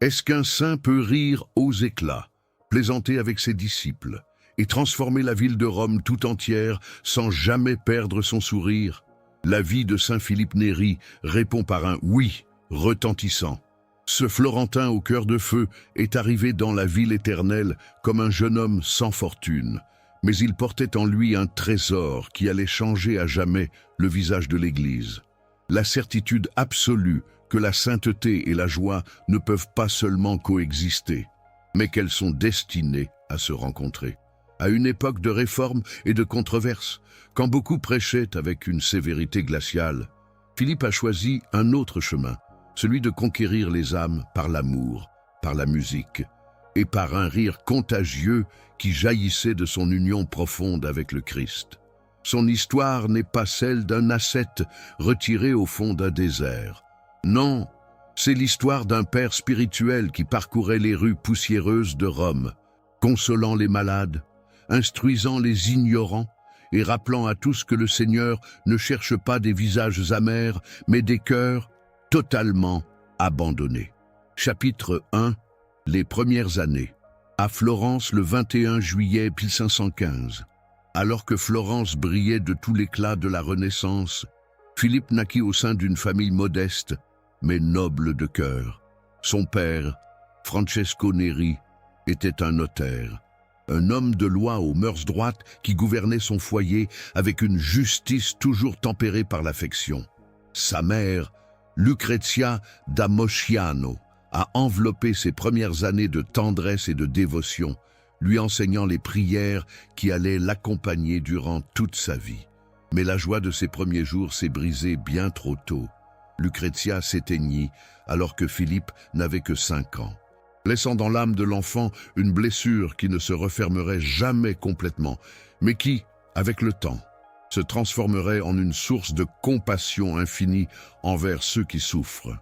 Est-ce qu'un saint peut rire aux éclats, plaisanter avec ses disciples et transformer la ville de Rome tout entière sans jamais perdre son sourire? La vie de saint Philippe Néri répond par un oui retentissant. Ce Florentin au cœur de feu est arrivé dans la ville éternelle comme un jeune homme sans fortune, mais il portait en lui un trésor qui allait changer à jamais le visage de l'Église. La certitude absolue que la sainteté et la joie ne peuvent pas seulement coexister, mais qu'elles sont destinées à se rencontrer. À une époque de réforme et de controverses, quand beaucoup prêchaient avec une sévérité glaciale, Philippe a choisi un autre chemin, celui de conquérir les âmes par l'amour, par la musique et par un rire contagieux qui jaillissait de son union profonde avec le Christ. Son histoire n'est pas celle d'un ascète retiré au fond d'un désert. Non, c'est l'histoire d'un père spirituel qui parcourait les rues poussiéreuses de Rome, consolant les malades, instruisant les ignorants et rappelant à tous que le Seigneur ne cherche pas des visages amers, mais des cœurs totalement abandonnés. Chapitre 1. Les premières années. À Florence le 21 juillet 1515. Alors que Florence brillait de tout l'éclat de la Renaissance, Philippe naquit au sein d'une famille modeste, mais noble de cœur. Son père, Francesco Neri, était un notaire, un homme de loi aux mœurs droites qui gouvernait son foyer avec une justice toujours tempérée par l'affection. Sa mère, Lucrezia da Mosciano, a enveloppé ses premières années de tendresse et de dévotion, lui enseignant les prières qui allaient l'accompagner durant toute sa vie. Mais la joie de ses premiers jours s'est brisée bien trop tôt. Lucrezia s'éteignit alors que Philippe n'avait que 5 ans, laissant dans l'âme de l'enfant une blessure qui ne se refermerait jamais complètement, mais qui, avec le temps, se transformerait en une source de compassion infinie envers ceux qui souffrent.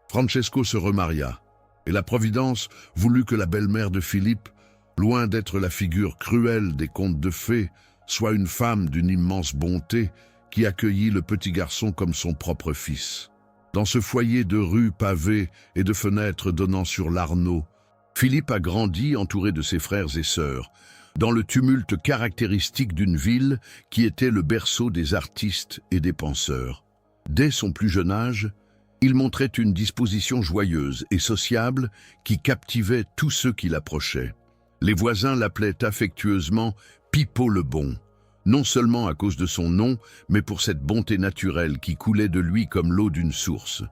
Francesco se remaria, et la Providence voulut que la belle-mère de Philippe, loin d'être la figure cruelle des contes de fées, soit une femme d'une immense bonté qui accueillit le petit garçon comme son propre fils. Dans ce foyer de rues pavées et de fenêtres donnant sur l'Arno, Philippe a grandi entouré de ses frères et sœurs, dans le tumulte caractéristique d'une ville qui était le berceau des artistes et des penseurs. Dès son plus jeune âge, il montrait une disposition joyeuse et sociable qui captivait tous ceux qui l'approchaient. Les voisins l'appelaient affectueusement Pipo le Bon, non seulement à cause de son nom, mais pour cette bonté naturelle qui coulait de lui comme l'eau d'une source.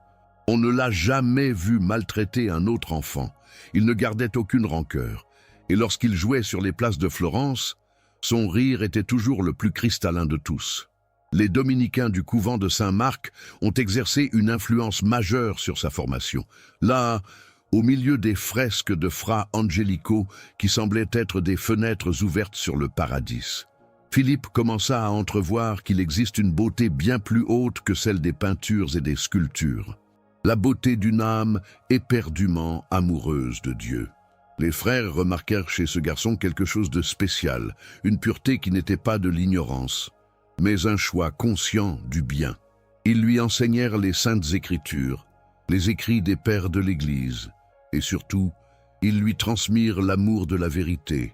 On ne l'a jamais vu maltraiter un autre enfant. Il ne gardait aucune rancœur. Et lorsqu'il jouait sur les places de Florence, son rire était toujours le plus cristallin de tous. Les dominicains du couvent de Saint-Marc ont exercé une influence majeure sur sa formation. Là, au milieu des fresques de Fra Angelico qui semblaient être des fenêtres ouvertes sur le paradis, Philippe commença à entrevoir qu'il existe une beauté bien plus haute que celle des peintures et des sculptures. La beauté d'une âme éperdument amoureuse de Dieu. Les frères remarquèrent chez ce garçon quelque chose de spécial, une pureté qui n'était pas de l'ignorance, mais un choix conscient du bien. Ils lui enseignèrent les saintes écritures, les écrits des pères de l'Église, et surtout, ils lui transmirent l'amour de la vérité,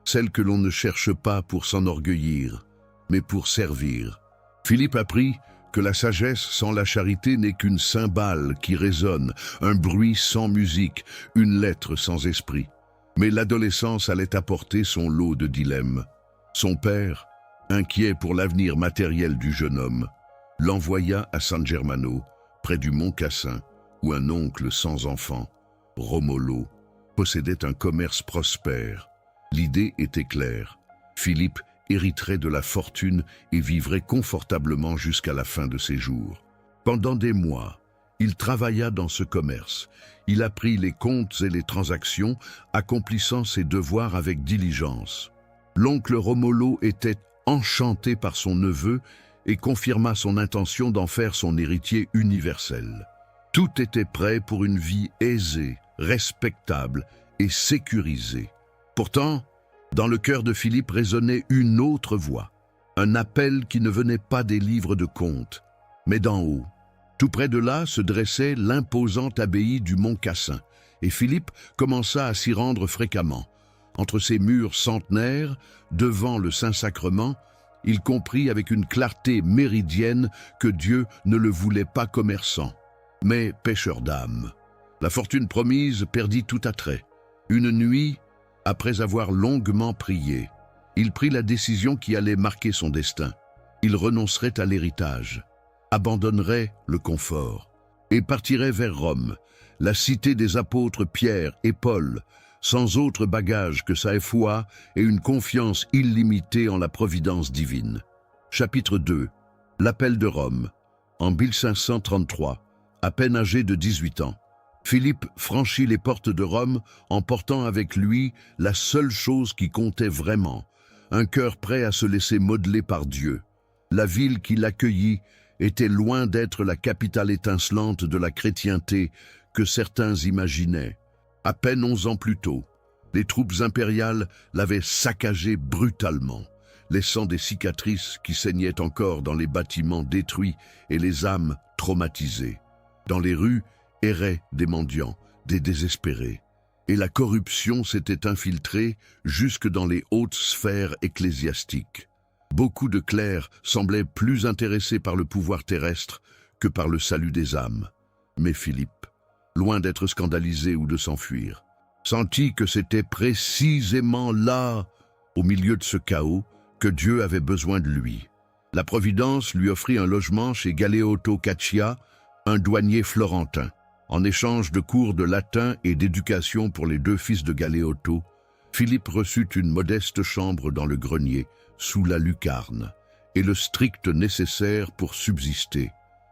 celle que l'on ne cherche pas pour s'enorgueillir, mais pour servir. Philippe apprit que la sagesse sans la charité n'est qu'une cymbale qui résonne, un bruit sans musique, une lettre sans esprit. Mais l'adolescence allait apporter son lot de dilemmes. Son père, inquiet pour l'avenir matériel du jeune homme, l'envoya à San Germano, près du mont Cassin, où un oncle sans enfant, Romolo, possédait un commerce prospère. L'idée était claire. Philippe hériterait de la fortune et vivrait confortablement jusqu'à la fin de ses jours. Pendant des mois, il travailla dans ce commerce. Il apprit les comptes et les transactions, accomplissant ses devoirs avec diligence. L'oncle Romolo était enchanté par son neveu et confirma son intention d'en faire son héritier universel. Tout était prêt pour une vie aisée, respectable et sécurisée. Pourtant, dans le cœur de Philippe résonnait une autre voix, un appel qui ne venait pas des livres de contes, mais d'en haut. Tout près de là se dressait l'imposante abbaye du Mont Cassin, et Philippe commença à s'y rendre fréquemment. Entre ces murs centenaires, devant le Saint-Sacrement, il comprit avec une clarté méridienne que Dieu ne le voulait pas commerçant, mais pêcheur d'âmes. La fortune promise perdit tout attrait. Une nuit, après avoir longuement prié, il prit la décision qui allait marquer son destin. Il renoncerait à l'héritage, abandonnerait le confort et partirait vers Rome, la cité des apôtres Pierre et Paul, sans autre bagage que sa foi et une confiance illimitée en la providence divine. Chapitre 2. L'appel de Rome. En 1533, à peine âgé de 18 ans, Philippe franchit les portes de Rome en portant avec lui la seule chose qui comptait vraiment, un cœur prêt à se laisser modeler par Dieu. La ville qui l'accueillit était loin d'être la capitale étincelante de la chrétienté que certains imaginaient. À peine 11 ans plus tôt, les troupes impériales l'avaient saccagé brutalement, laissant des cicatrices qui saignaient encore dans les bâtiments détruits et les âmes traumatisées. Dans les rues erraient des mendiants, des désespérés, et la corruption s'était infiltrée jusque dans les hautes sphères ecclésiastiques. Beaucoup de clercs semblaient plus intéressés par le pouvoir terrestre que par le salut des âmes. Mais Philippe, loin d'être scandalisé ou de s'enfuir, sentit que c'était précisément là, au milieu de ce chaos, que Dieu avait besoin de lui. La Providence lui offrit un logement chez Galeotto Caccia, un douanier florentin. En échange de cours de latin et d'éducation pour les 2 fils de Galeotto, Philippe reçut une modeste chambre dans le grenier, sous la lucarne, et le strict nécessaire pour subsister.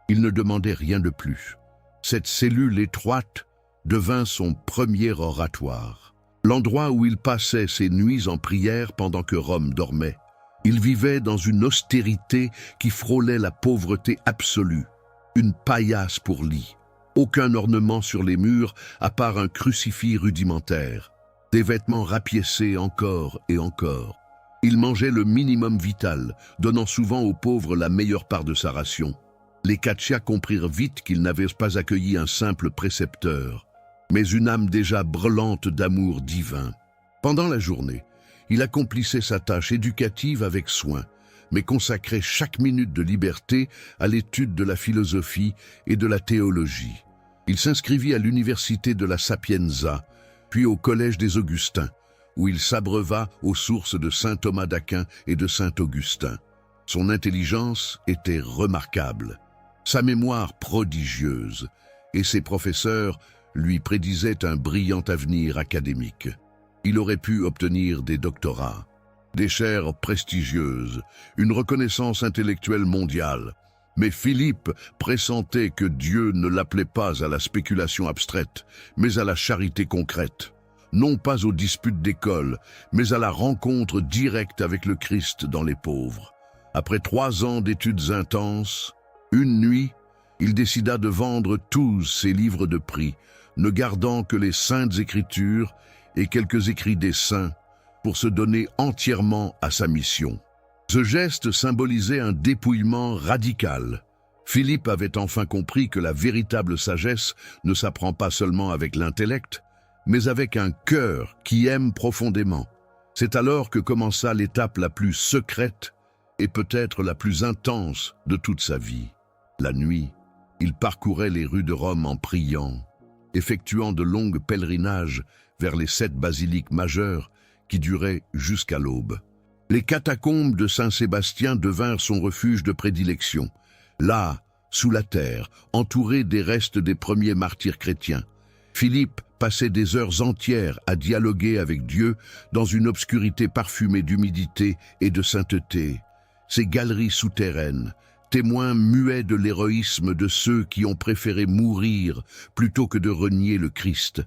Il ne demandait rien de plus. Cette cellule étroite devint son premier oratoire, l'endroit où il passait ses nuits en prière pendant que Rome dormait. Il vivait dans une austérité qui frôlait la pauvreté absolue, une paillasse pour lit, aucun ornement sur les murs à part un crucifix rudimentaire, des vêtements rapiécés encore et encore. Il mangeait le minimum vital, donnant souvent aux pauvres la meilleure part de sa ration. Les Caccia comprirent vite qu'ils n'avaient pas accueilli un simple précepteur, mais une âme déjà brûlante d'amour divin. Pendant la journée, il accomplissait sa tâche éducative avec soin, mais consacrait chaque minute de liberté à l'étude de la philosophie et de la théologie. Il s'inscrivit à l'université de la Sapienza, puis au collège des Augustins, où il s'abreuva aux sources de saint Thomas d'Aquin et de saint Augustin. Son intelligence était remarquable, sa mémoire prodigieuse, et ses professeurs lui prédisaient un brillant avenir académique. Il aurait pu obtenir des doctorats, des chaires prestigieuses, une reconnaissance intellectuelle mondiale. Mais Philippe pressentait que Dieu ne l'appelait pas à la spéculation abstraite, mais à la charité concrète. Non pas aux disputes d'école, mais à la rencontre directe avec le Christ dans les pauvres. Après 3 ans d'études intenses, une nuit, il décida de vendre tous ses livres de prix, ne gardant que les saintes écritures et quelques écrits des saints pour se donner entièrement à sa mission. Ce geste symbolisait un dépouillement radical. Philippe avait enfin compris que la véritable sagesse ne s'apprend pas seulement avec l'intellect, mais avec un cœur qui aime profondément. C'est alors que commença l'étape la plus secrète et peut-être la plus intense de toute sa vie. La nuit, il parcourait les rues de Rome en priant, effectuant de longues pèlerinages vers les 7 basiliques majeures qui duraient jusqu'à l'aube. Les catacombes de Saint-Sébastien devinrent son refuge de prédilection. Là, sous la terre, entouré des restes des premiers martyrs chrétiens, Philippe passait des heures entières à dialoguer avec Dieu dans une obscurité parfumée d'humidité et de sainteté. Ces galeries souterraines, témoins muets de l'héroïsme de ceux qui ont préféré mourir plutôt que de renier le Christ,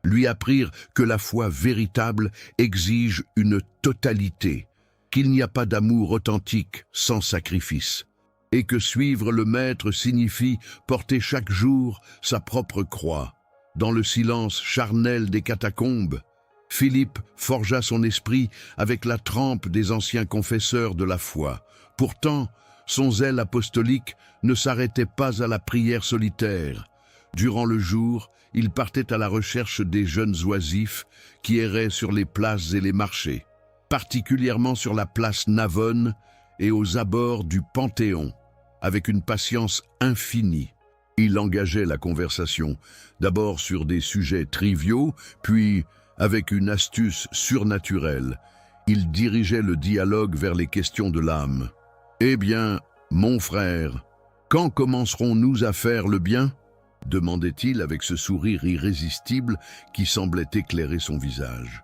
lui apprirent que la foi véritable exige une totalité, qu'il n'y a pas d'amour authentique sans sacrifice, et que suivre le Maître signifie porter chaque jour sa propre croix. Dans le silence charnel des catacombes, Philippe forgea son esprit avec la trempe des anciens confesseurs de la foi. Pourtant, son zèle apostolique ne s'arrêtait pas à la prière solitaire. Durant le jour, il partait à la recherche des jeunes oisifs qui erraient sur les places et les marchés, particulièrement sur la place Navone et aux abords du Panthéon, avec une patience infinie. Il engageait la conversation, d'abord sur des sujets triviaux, puis, avec une astuce surnaturelle, il dirigeait le dialogue vers les questions de l'âme. « Eh bien, mon frère, quand commencerons-nous à faire le bien ?» demandait-il avec ce sourire irrésistible qui semblait éclairer son visage.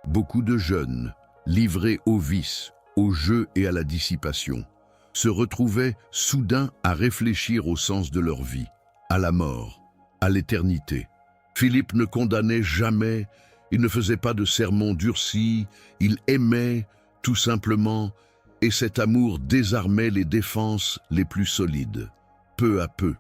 Beaucoup de jeunes, livrés au vice, au jeu et à la dissipation, se retrouvaient soudain à réfléchir au sens de leur vie, à la mort, à l'éternité. Philippe ne condamnait jamais, il ne faisait pas de sermons durcis, il aimait, tout simplement, et cet amour désarmait les défenses les plus solides. Peu à peu,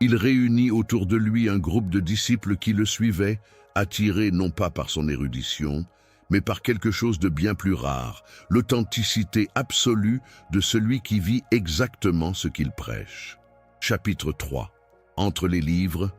il réunit autour de lui un groupe de disciples qui le suivaient, attirés non pas par son érudition, mais par quelque chose de bien plus rare, l'authenticité absolue de celui qui vit exactement ce qu'il prêche. Chapitre 3. Entre les livres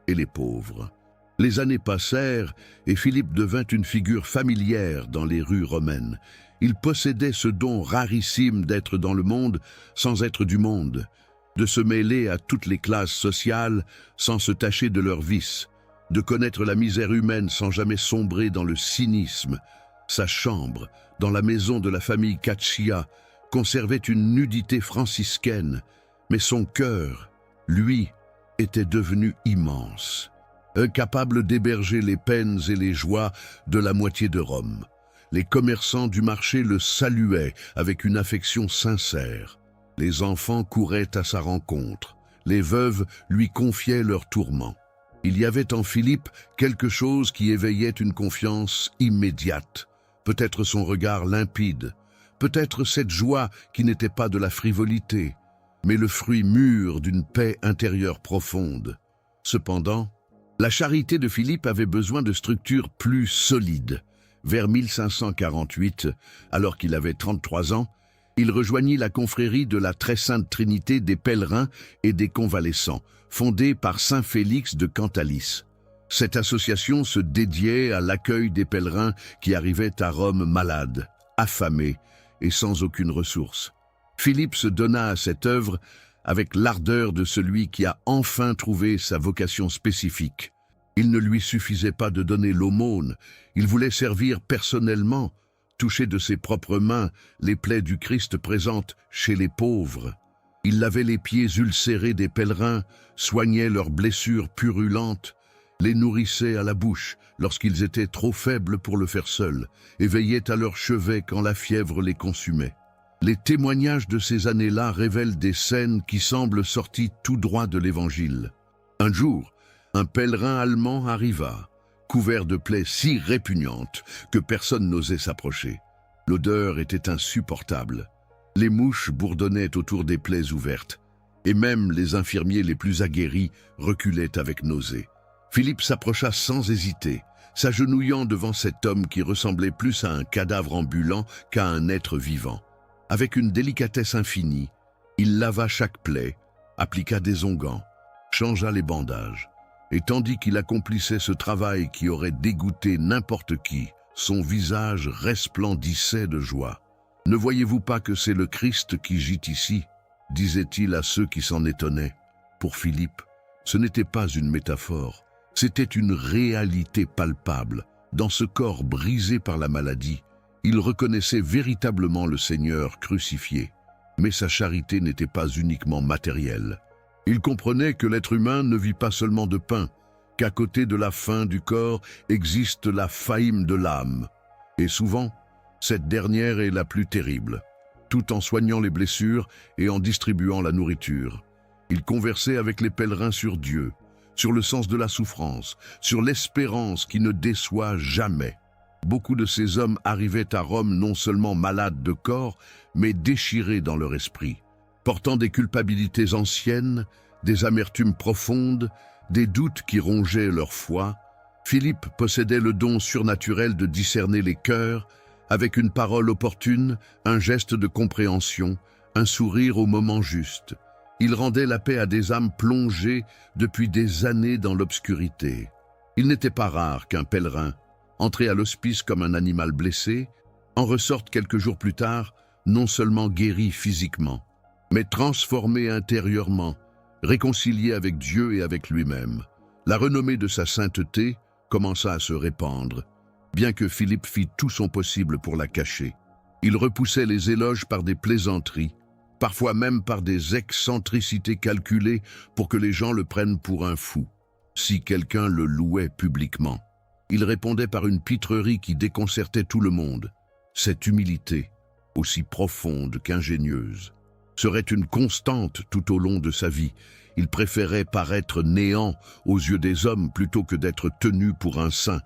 et les pauvres. Les années passèrent et Philippe devint une figure familière dans les rues romaines. Il possédait ce don rarissime d'être dans le monde sans être du monde, de se mêler à toutes les classes sociales sans se tacher de leurs vices, de connaître la misère humaine sans jamais sombrer dans le cynisme. Sa chambre, dans la maison de la famille Caccia, conservait une nudité franciscaine, mais son cœur, lui, était devenu immense, incapable d'héberger les peines et les joies de la moitié de Rome. Les commerçants du marché le saluaient avec une affection sincère. Les enfants couraient à sa rencontre. Les veuves lui confiaient leurs tourments. Il y avait en Philippe quelque chose qui éveillait une confiance immédiate. Peut-être son regard limpide, peut-être cette joie qui n'était pas de la frivolité, mais le fruit mûr d'une paix intérieure profonde. Cependant, la charité de Philippe avait besoin de structures plus solides. Vers 1548, alors qu'il avait 33 ans, il rejoignit la confrérie de la Très Sainte Trinité des pèlerins et des convalescents, fondée par saint Félix de Cantalis. Cette association se dédiait à l'accueil des pèlerins qui arrivaient à Rome malades, affamés et sans aucune ressource. Philippe se donna à cette œuvre avec l'ardeur de celui qui a enfin trouvé sa vocation spécifique. Il ne lui suffisait pas de donner l'aumône, il voulait servir personnellement, toucher de ses propres mains les plaies du Christ présentes chez les pauvres. Il lavait les pieds ulcérés des pèlerins, soignait leurs blessures purulentes, les nourrissait à la bouche lorsqu'ils étaient trop faibles pour le faire seuls, et veillait à leur chevet quand la fièvre les consumait. Les témoignages de ces années-là révèlent des scènes qui semblent sorties tout droit de l'Évangile. Un jour, un pèlerin allemand arriva, couvert de plaies si répugnantes que personne n'osait s'approcher. L'odeur était insupportable. Les mouches bourdonnaient autour des plaies ouvertes, et même les infirmiers les plus aguerris reculaient avec nausée. Philippe s'approcha sans hésiter, s'agenouillant devant cet homme qui ressemblait plus à un cadavre ambulant qu'à un être vivant. Avec une délicatesse infinie, il lava chaque plaie, appliqua des onguents, changea les bandages. Et tandis qu'il accomplissait ce travail qui aurait dégoûté n'importe qui, son visage resplendissait de joie. « Ne voyez-vous pas que c'est le Christ qui gît ici ?» disait-il à ceux qui s'en étonnaient. Pour Philippe, ce n'était pas une métaphore, c'était une réalité palpable. Dans ce corps brisé par la maladie, il reconnaissait véritablement le Seigneur crucifié. Mais sa charité n'était pas uniquement matérielle. Il comprenait que l'être humain ne vit pas seulement de pain, qu'à côté de la faim du corps existe la faim de l'âme. Et souvent, cette dernière est la plus terrible. Tout en soignant les blessures et en distribuant la nourriture, il conversait avec les pèlerins sur Dieu, sur le sens de la souffrance, sur l'espérance qui ne déçoit jamais. Beaucoup de ces hommes arrivaient à Rome non seulement malades de corps, mais déchirés dans leur esprit, portant des culpabilités anciennes, des amertumes profondes, des doutes qui rongeaient leur foi. Philippe possédait le don surnaturel de discerner les cœurs, avec une parole opportune, un geste de compréhension, un sourire au moment juste. Il rendait la paix à des âmes plongées depuis des années dans l'obscurité. Il n'était pas rare qu'un pèlerin, entré à l'hospice comme un animal blessé, en ressorte quelques jours plus tard, non seulement guéri physiquement, mais transformé intérieurement, réconcilié avec Dieu et avec lui-même. La renommée de sa sainteté commença à se répandre, bien que Philippe fît tout son possible pour la cacher. Il repoussait les éloges par des plaisanteries, parfois même par des excentricités calculées pour que les gens le prennent pour un fou. Si quelqu'un le louait publiquement, il répondait par une pitrerie qui déconcertait tout le monde. Cette humilité, aussi profonde qu'ingénieuse, serait une constante tout au long de sa vie. Il préférait paraître néant aux yeux des hommes plutôt que d'être tenu pour un saint.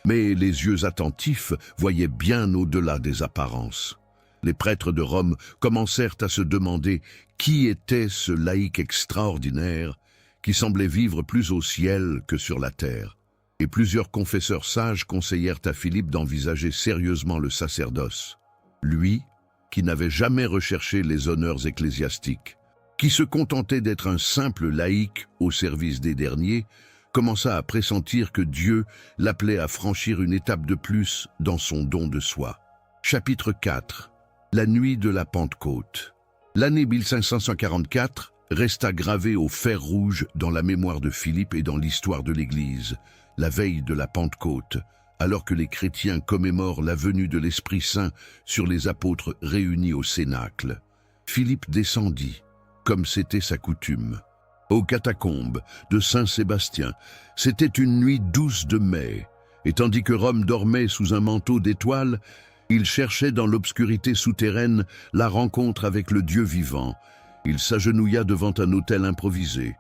Mais les yeux attentifs voyaient bien au-delà des apparences. Les prêtres de Rome commencèrent à se demander qui était ce laïc extraordinaire qui semblait vivre plus au ciel que sur la terre. Et plusieurs confesseurs sages conseillèrent à Philippe d'envisager sérieusement le sacerdoce. Lui, qui n'avait jamais recherché les honneurs ecclésiastiques, qui se contentait d'être un simple laïc au service des derniers, commença à pressentir que Dieu l'appelait à franchir une étape de plus dans son don de soi. Chapitre 4. La nuit de la Pentecôte. L'année 1544 resta gravée au fer rouge dans la mémoire de Philippe et dans l'histoire de l'Église. La veille de la Pentecôte, alors que les chrétiens commémorent la venue de l'Esprit Saint sur les apôtres réunis au Cénacle, Philippe descendit, comme c'était sa coutume, aux catacombes de Saint-Sébastien. C'était une nuit douce de mai, et tandis que Rome dormait sous un manteau d'étoiles, il cherchait dans l'obscurité souterraine la rencontre avec le Dieu vivant. Il s'agenouilla devant un autel improvisé,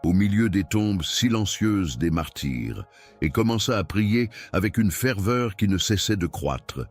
au milieu des tombes silencieuses des martyrs, et commença à prier avec une ferveur qui ne cessait de croître.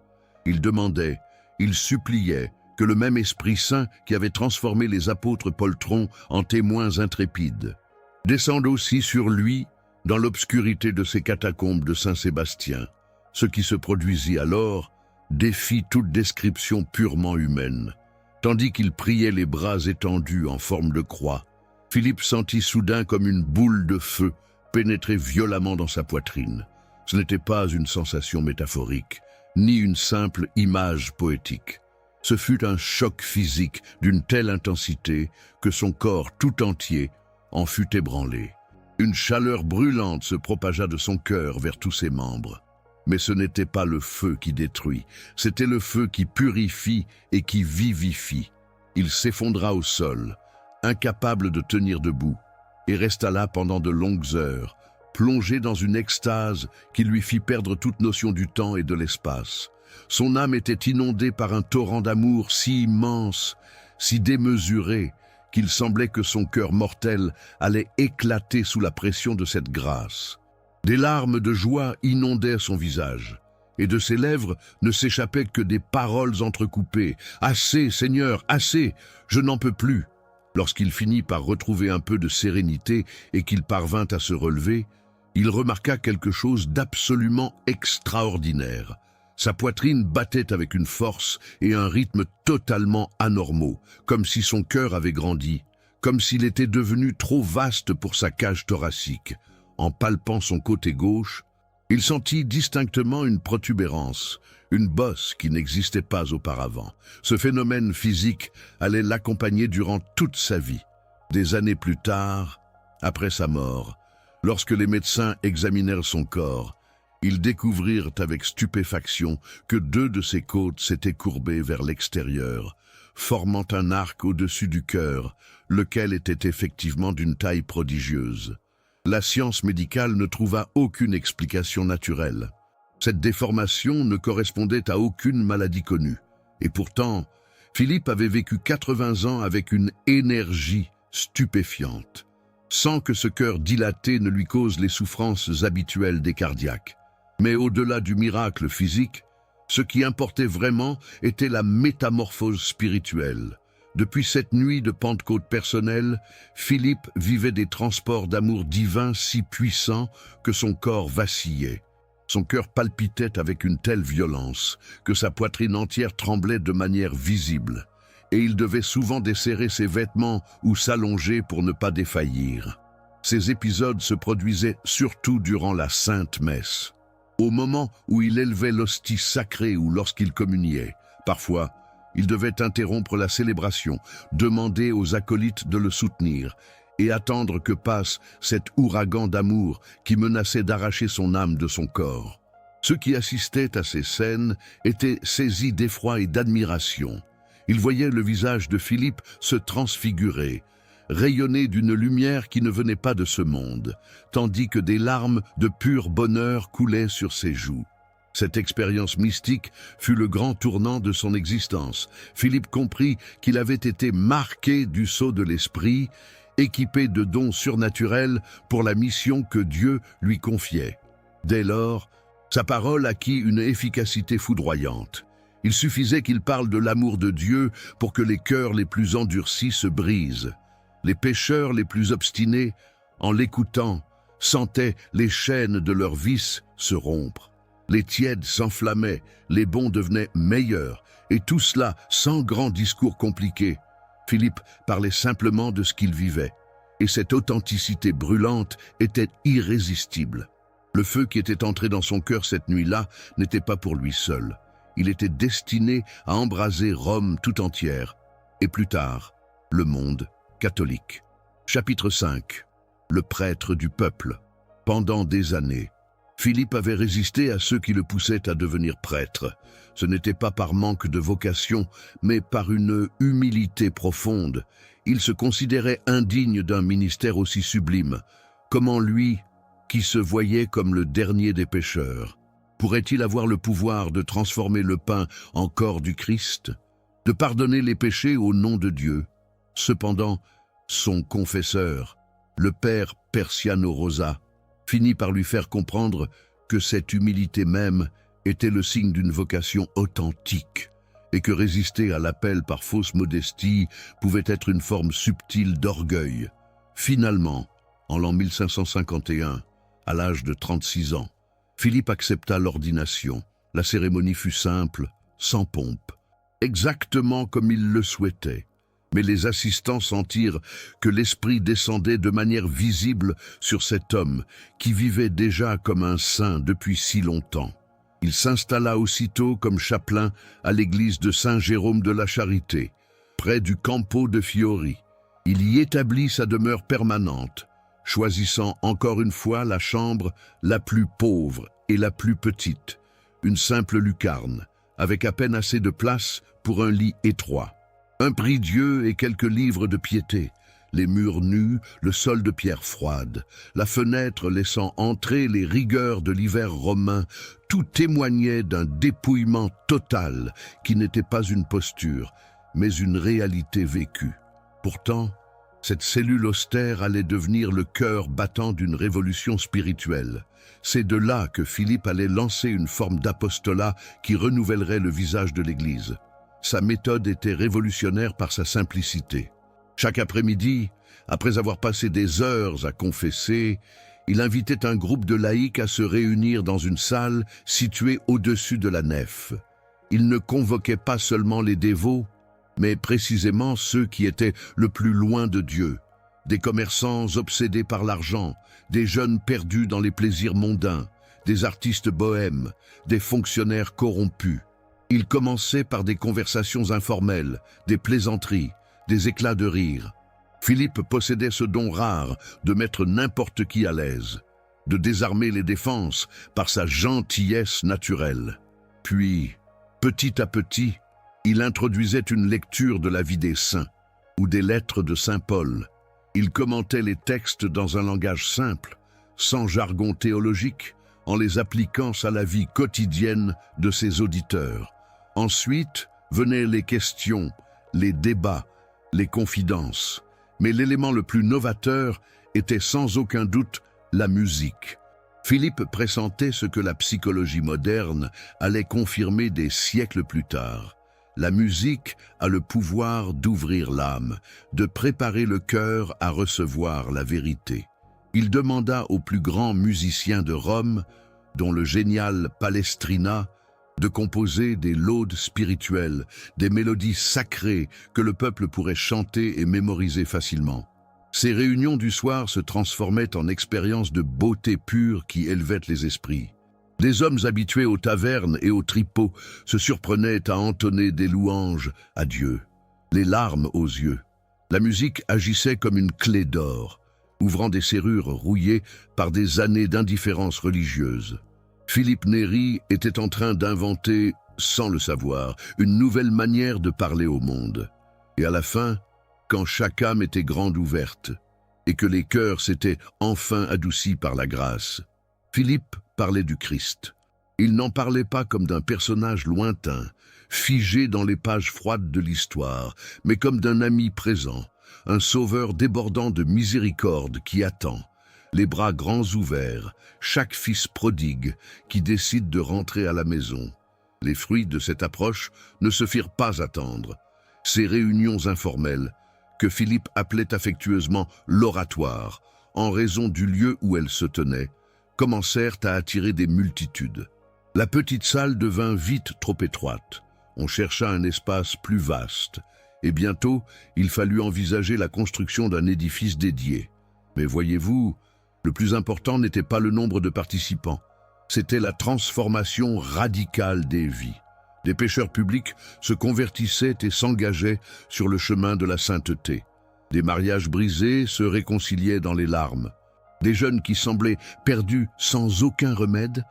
Il demandait, il suppliait, que le même Esprit Saint qui avait transformé les apôtres poltrons en témoins intrépides descende aussi sur lui dans l'obscurité de ces catacombes de Saint-Sébastien. Ce qui se produisit alors défie toute description purement humaine. Tandis qu'il priait les bras étendus en forme de croix, Philippe sentit soudain comme une boule de feu pénétrer violemment dans sa poitrine. Ce n'était pas une sensation métaphorique, ni une simple image poétique. Ce fut un choc physique d'une telle intensité que son corps tout entier en fut ébranlé. Une chaleur brûlante se propagea de son cœur vers tous ses membres. Mais ce n'était pas le feu qui détruit, c'était le feu qui purifie et qui vivifie. Il s'effondra au sol, incapable de tenir debout, et resta là pendant de longues heures, plongé dans une extase qui lui fit perdre toute notion du temps et de l'espace. Son âme était inondée par un torrent d'amour si immense, si démesuré, qu'il semblait que son cœur mortel allait éclater sous la pression de cette grâce. Des larmes de joie inondèrent son visage, et de ses lèvres ne s'échappaient que des paroles entrecoupées. « Assez, Seigneur, assez, je n'en peux plus !» Lorsqu'il finit par retrouver un peu de sérénité et qu'il parvint à se relever, il remarqua quelque chose d'absolument extraordinaire. Sa poitrine battait avec une force et un rythme totalement anormaux, comme si son cœur avait grandi, comme s'il était devenu trop vaste pour sa cage thoracique. En palpant son côté gauche, il sentit distinctement une protubérance, une bosse qui n'existait pas auparavant. Ce phénomène physique allait l'accompagner durant toute sa vie. Des années plus tard, après sa mort, lorsque les médecins examinèrent son corps, ils découvrirent avec stupéfaction que 2 de ses côtes s'étaient courbées vers l'extérieur, formant un arc au-dessus du cœur, lequel était effectivement d'une taille prodigieuse. La science médicale ne trouva aucune explication naturelle. Cette déformation ne correspondait à aucune maladie connue. Et pourtant, Philippe avait vécu 80 ans avec une énergie stupéfiante, sans que ce cœur dilaté ne lui cause les souffrances habituelles des cardiaques. Mais au-delà du miracle physique, ce qui importait vraiment était la métamorphose spirituelle. Depuis cette nuit de Pentecôte personnelle, Philippe vivait des transports d'amour divin si puissants que son corps vacillait. Son cœur palpitait avec une telle violence que sa poitrine entière tremblait de manière visible, et il devait souvent desserrer ses vêtements ou s'allonger pour ne pas défaillir. Ces épisodes se produisaient surtout durant la Sainte Messe, au moment où il élevait l'hostie sacrée ou lorsqu'il communiait. Parfois, il devait interrompre la célébration, demander aux acolytes de le soutenir et attendre que passe cet ouragan d'amour qui menaçait d'arracher son âme de son corps. Ceux qui assistaient à ces scènes étaient saisis d'effroi et d'admiration. Ils voyaient le visage de Philippe se transfigurer, rayonner d'une lumière qui ne venait pas de ce monde, tandis que des larmes de pur bonheur coulaient sur ses joues. Cette expérience mystique fut le grand tournant de son existence. Philippe comprit qu'il avait été marqué du sceau de l'Esprit, équipé de dons surnaturels pour la mission que Dieu lui confiait. Dès lors, sa parole acquit une efficacité foudroyante. Il suffisait qu'il parle de l'amour de Dieu pour que les cœurs les plus endurcis se brisent. Les pécheurs les plus obstinés, en l'écoutant, sentaient les chaînes de leurs vices se rompre. Les tièdes s'enflammaient, les bons devenaient meilleurs, et tout cela sans grand discours compliqué. Philippe parlait simplement de ce qu'il vivait, et cette authenticité brûlante était irrésistible. Le feu qui était entré dans son cœur cette nuit-là n'était pas pour lui seul. Il était destiné à embraser Rome tout entière, et plus tard, le monde catholique. Chapitre 5. Le prêtre du peuple. Pendant des années, Philippe avait résisté à ceux qui le poussaient à devenir prêtre. Ce n'était pas par manque de vocation, mais par une humilité profonde. Il se considérait indigne d'un ministère aussi sublime. Comment lui, qui se voyait comme le dernier des pécheurs, pourrait-il avoir le pouvoir de transformer le pain en corps du Christ, de pardonner les péchés au nom de Dieu? Cependant, son confesseur, le père Persiano Rosa, finit par lui faire comprendre que cette humilité même était le signe d'une vocation authentique et que résister à l'appel par fausse modestie pouvait être une forme subtile d'orgueil. Finalement, en l'an 1551, à l'âge de 36 ans, Philippe accepta l'ordination. La cérémonie fut simple, sans pompe, exactement comme il le souhaitait. Mais les assistants sentirent que l'Esprit descendait de manière visible sur cet homme qui vivait déjà comme un saint depuis si longtemps. Il s'installa aussitôt comme chapelain à l'église de Saint-Jérôme de la Charité, près du Campo de Fiori. Il y établit sa demeure permanente, choisissant encore une fois la chambre la plus pauvre et la plus petite, une simple lucarne, avec à peine assez de place pour un lit étroit. Un prie-dieu et quelques livres de piété, les murs nus, le sol de pierre froide, la fenêtre laissant entrer les rigueurs de l'hiver romain, tout témoignait d'un dépouillement total qui n'était pas une posture, mais une réalité vécue. Pourtant, cette cellule austère allait devenir le cœur battant d'une révolution spirituelle. C'est de là que Philippe allait lancer une forme d'apostolat qui renouvellerait le visage de l'Église. Sa méthode était révolutionnaire par sa simplicité. Chaque après-midi, après avoir passé des heures à confesser, il invitait un groupe de laïcs à se réunir dans une salle située au-dessus de la nef. Il ne convoquait pas seulement les dévots, mais précisément ceux qui étaient le plus loin de Dieu, des commerçants obsédés par l'argent, des jeunes perdus dans les plaisirs mondains, des artistes bohèmes, des fonctionnaires corrompus. Il commençait par des conversations informelles, des plaisanteries, des éclats de rire. Philippe possédait ce don rare de mettre n'importe qui à l'aise, de désarmer les défenses par sa gentillesse naturelle. Puis, petit à petit, il introduisait une lecture de la vie des saints ou des lettres de saint Paul. Il commentait les textes dans un langage simple, sans jargon théologique, en les appliquant à la vie quotidienne de ses auditeurs. Ensuite venaient les questions, les débats, les confidences. Mais l'élément le plus novateur était sans aucun doute la musique. Philippe pressentait ce que la psychologie moderne allait confirmer des siècles plus tard. La musique a le pouvoir d'ouvrir l'âme, de préparer le cœur à recevoir la vérité. Il demanda aux plus grands musiciens de Rome, dont le génial Palestrina, de composer des laudes spirituelles, des mélodies sacrées que le peuple pourrait chanter et mémoriser facilement. Ces réunions du soir se transformaient en expériences de beauté pure qui élevaient les esprits. Les hommes habitués aux tavernes et aux tripots se surprenaient à entonner des louanges à Dieu, les larmes aux yeux. La musique agissait comme une clé d'or, ouvrant des serrures rouillées par des années d'indifférence religieuse. Philippe Néri était en train d'inventer, sans le savoir, une nouvelle manière de parler au monde. Et à la fin, quand chaque âme était grande ouverte, et que les cœurs s'étaient enfin adoucis par la grâce, Philippe parlait du Christ. Il n'en parlait pas comme d'un personnage lointain, figé dans les pages froides de l'histoire, mais comme d'un ami présent, un sauveur débordant de miséricorde qui attend, les bras grands ouverts, chaque fils prodigue qui décide de rentrer à la maison. Les fruits de cette approche ne se firent pas attendre. Ces réunions informelles, que Philippe appelait affectueusement l'oratoire, en raison du lieu où elles se tenaient, commencèrent à attirer des multitudes. La petite salle devint vite trop étroite. On chercha un espace plus vaste, et bientôt il fallut envisager la construction d'un édifice dédié. Mais voyez-vous, le plus important n'était pas le nombre de participants, c'était la transformation radicale des vies. Des pécheurs publics se convertissaient et s'engageaient sur le chemin de la sainteté. Des mariages brisés se réconciliaient dans les larmes. Des jeunes qui semblaient perdus sans aucun remède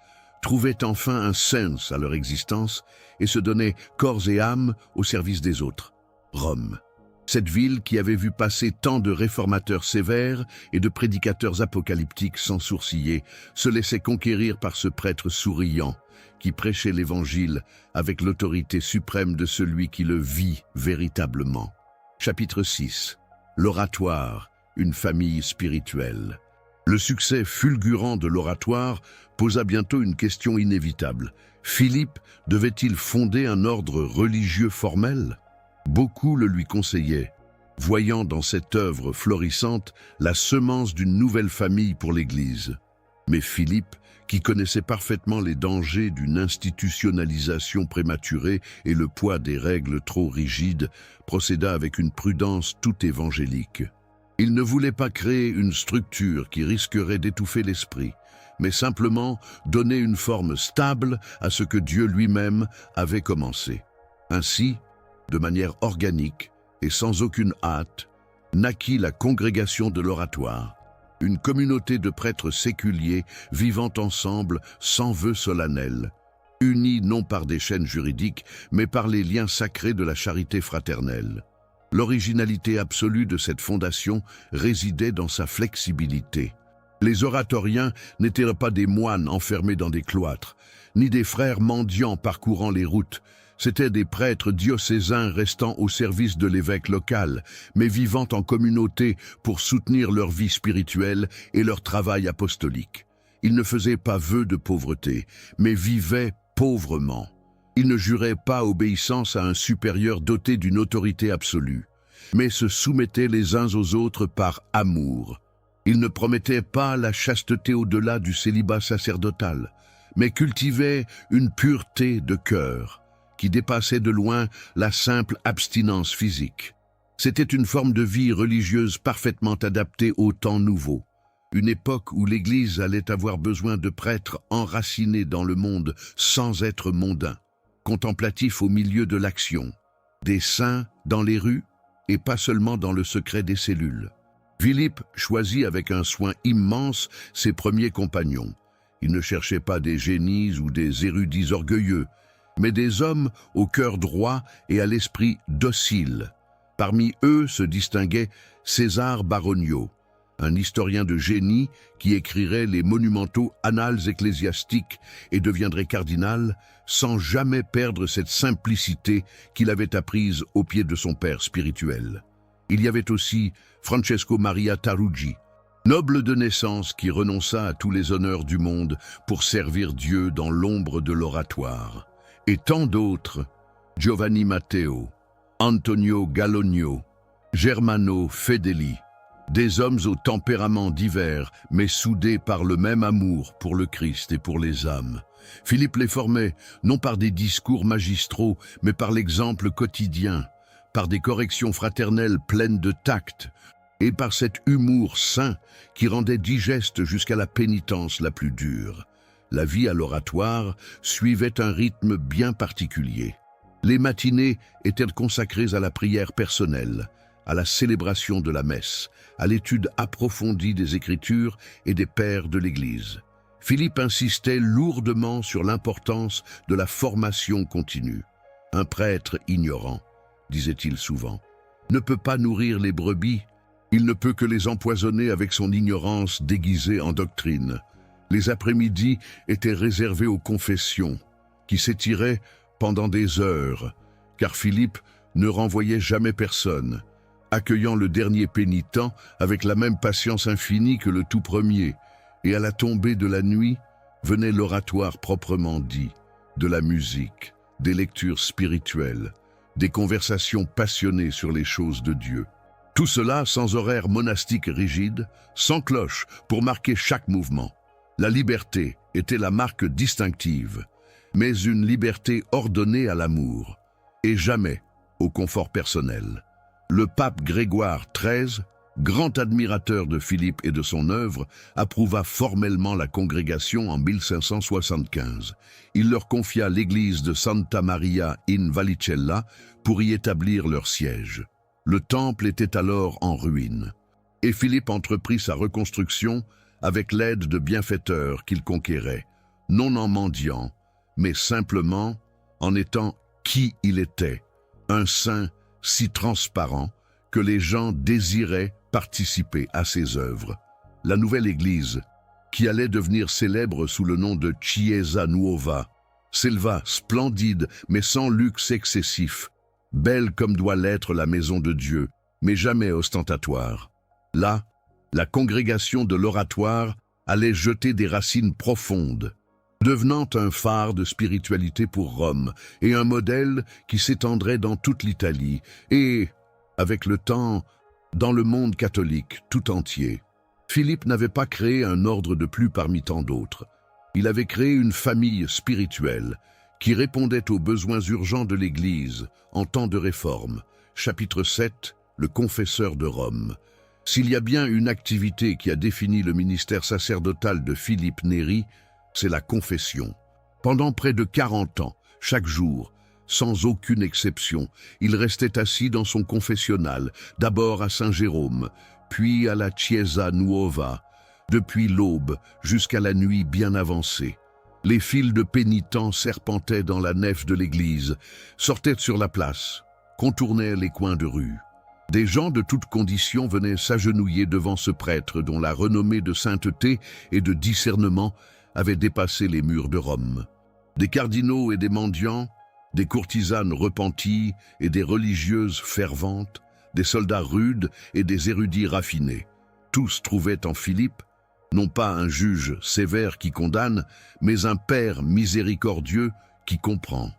trouvaient enfin un sens à leur existence et se donnaient corps et âme au service des autres. Rome, cette ville qui avait vu passer tant de réformateurs sévères et de prédicateurs apocalyptiques sans sourciller, se laissait conquérir par ce prêtre souriant qui prêchait l'Évangile avec l'autorité suprême de celui qui le vit véritablement. Chapitre 6. L'oratoire, une famille spirituelle. Le succès fulgurant de l'oratoire posa bientôt une question inévitable. Philippe devait-il fonder un ordre religieux formel? Beaucoup le lui conseillaient, voyant dans cette œuvre florissante la semence d'une nouvelle famille pour l'Église. Mais Philippe, qui connaissait parfaitement les dangers d'une institutionnalisation prématurée et le poids des règles trop rigides, procéda avec une prudence tout évangélique. Il ne voulait pas créer une structure qui risquerait d'étouffer l'esprit, mais simplement donner une forme stable à ce que Dieu lui-même avait commencé. Ainsi, de manière organique et sans aucune hâte, naquit la congrégation de l'oratoire, une communauté de prêtres séculiers vivant ensemble sans vœux solennels, unis non par des chaînes juridiques, mais par les liens sacrés de la charité fraternelle. L'originalité absolue de cette fondation résidait dans sa flexibilité. Les oratoriens n'étaient pas des moines enfermés dans des cloîtres, ni des frères mendiants parcourant les routes. C'étaient des prêtres diocésains restant au service de l'évêque local, mais vivant en communauté pour soutenir leur vie spirituelle et leur travail apostolique. Ils ne faisaient pas vœu de pauvreté, mais vivaient pauvrement. Ils ne juraient pas obéissance à un supérieur doté d'une autorité absolue, mais se soumettaient les uns aux autres par amour. Ils ne promettaient pas la chasteté au-delà du célibat sacerdotal, mais cultivaient une pureté de cœur qui dépassait de loin la simple abstinence physique. C'était une forme de vie religieuse parfaitement adaptée au temps nouveau, une époque où l'Église allait avoir besoin de prêtres enracinés dans le monde sans être mondains, contemplatifs au milieu de l'action, des saints dans les rues et pas seulement dans le secret des cellules. Philippe choisit avec un soin immense ses premiers compagnons. Il ne cherchait pas des génies ou des érudits orgueilleux, mais des hommes au cœur droit et à l'esprit docile. Parmi eux se distinguait César Baronio, un historien de génie qui écrirait les monumentaux annales ecclésiastiques et deviendrait cardinal sans jamais perdre cette simplicité qu'il avait apprise au pied de son père spirituel. Il y avait aussi Francesco Maria Taruggi, noble de naissance qui renonça à tous les honneurs du monde pour servir Dieu dans l'ombre de l'oratoire. Et tant d'autres, Giovanni Matteo, Antonio Gallonio, Germano Fedeli, des hommes aux tempéraments divers, mais soudés par le même amour pour le Christ et pour les âmes. Philippe les formait, non par des discours magistraux, mais par l'exemple quotidien, par des corrections fraternelles pleines de tact, et par cet humour sain qui rendait digeste jusqu'à la pénitence la plus dure. La vie à l'oratoire suivait un rythme bien particulier. Les matinées étaient consacrées à la prière personnelle, à la célébration de la messe, à l'étude approfondie des Écritures et des pères de l'Église. Philippe insistait lourdement sur l'importance de la formation continue. Un prêtre ignorant, disait-il souvent, ne peut pas nourrir les brebis, il ne peut que les empoisonner avec son ignorance déguisée en doctrine. Les après-midi étaient réservés aux confessions, qui s'étiraient pendant des heures, car Philippe ne renvoyait jamais personne, accueillant le dernier pénitent avec la même patience infinie que le tout premier, et à la tombée de la nuit venait l'oratoire proprement dit, de la musique, des lectures spirituelles, des conversations passionnées sur les choses de Dieu. Tout cela sans horaire monastique rigide, sans cloche pour marquer chaque mouvement. La liberté était la marque distinctive, mais une liberté ordonnée à l'amour, et jamais au confort personnel. Le pape Grégoire XIII, grand admirateur de Philippe et de son œuvre, approuva formellement la congrégation en 1575. Il leur confia l'église de Santa Maria in Vallicella pour y établir leur siège. Le temple était alors en ruine, et Philippe entreprit sa reconstruction avec l'aide de bienfaiteurs qu'il conquérait, non en mendiant, mais simplement en étant qui il était, un saint si transparent que les gens désiraient participer à ses œuvres. La nouvelle église, qui allait devenir célèbre sous le nom de Chiesa Nuova, s'éleva splendide mais sans luxe excessif, belle comme doit l'être la maison de Dieu, mais jamais ostentatoire. Là, la congrégation de l'oratoire allait jeter des racines profondes, devenant un phare de spiritualité pour Rome et un modèle qui s'étendrait dans toute l'Italie et, avec le temps, dans le monde catholique tout entier. Philippe n'avait pas créé un ordre de plus parmi tant d'autres. Il avait créé une famille spirituelle qui répondait aux besoins urgents de l'Église en temps de réforme. Chapitre 7, le confesseur de Rome. S'il y a bien une activité qui a défini le ministère sacerdotal de Philippe Néri, c'est la confession. Pendant près de 40 ans, chaque jour, sans aucune exception, il restait assis dans son confessionnal, d'abord à Saint-Jérôme, puis à la Chiesa Nuova, depuis l'aube jusqu'à la nuit bien avancée. Les files de pénitents serpentaient dans la nef de l'église, sortaient sur la place, contournaient les coins de rue. Des gens de toutes conditions venaient s'agenouiller devant ce prêtre dont la renommée de sainteté et de discernement avait dépassé les murs de Rome. Des cardinaux et des mendiants, des courtisanes repenties et des religieuses ferventes, des soldats rudes et des érudits raffinés. Tous trouvaient en Philippe, non pas un juge sévère qui condamne, mais un Père miséricordieux qui comprend,